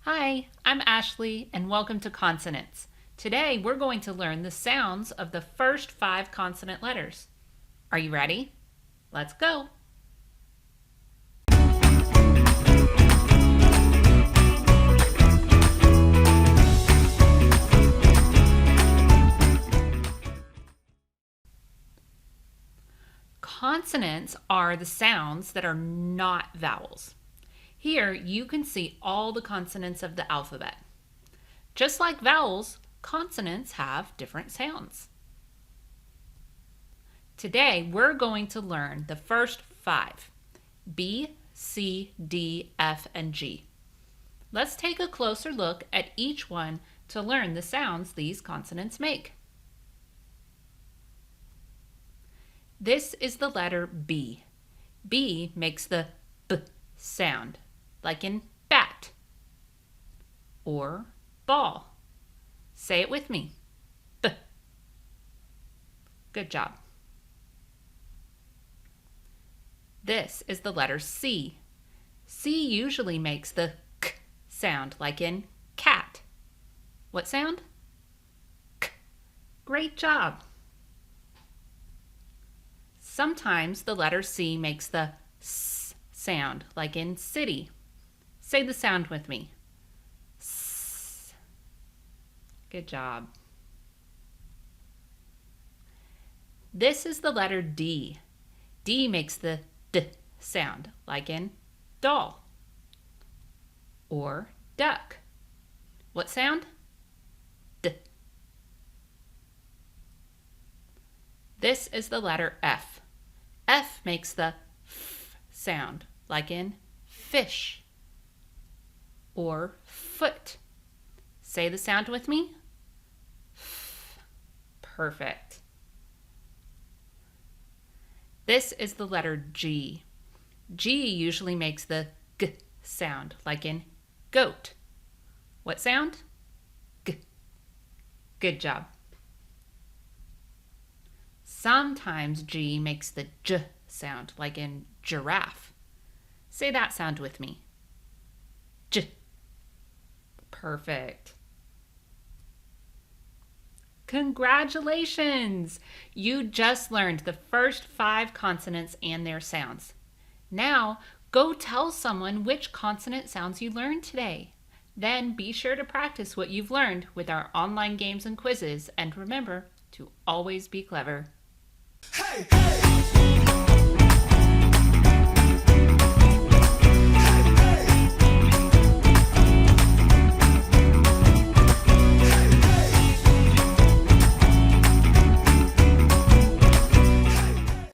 Hi, I'm Ashley and welcome to Consonants. Today we're going to learn the sounds of the first 5 consonant letters. Are you ready? Let's go! Consonants are the sounds that are not vowels. Here you can see all the consonants of the alphabet. Just like vowels, consonants have different sounds. Today we're going to learn the first 5, B, C, D, F, and G. Let's take a closer look at each one to learn the sounds these consonants make. This is the letter B. B makes the B sound, like in bat or ball. Say it with me. B. Good job. This is the letter C. C usually makes the K sound, like in cat. What sound? K. Great job. Sometimes the letter C makes the S sound, like in city. Say the sound with me. S. Good job. This is the letter D. D makes the D sound, like in doll or duck. What sound? D. This is the letter F. F makes the F sound, like in fish or foot. Say the sound with me. F. Perfect. This is the letter G. G usually makes the G sound, like in goat. What sound? G. Good job. Sometimes G makes the J sound, like in giraffe. Say that sound with me. J. Perfect. Congratulations! You just learned the first 5 consonants and their sounds. Now, go tell someone which consonant sounds you learned today. Then be sure to practice what you've learned with our online games and quizzes, and remember to always be clever. Hey, hey!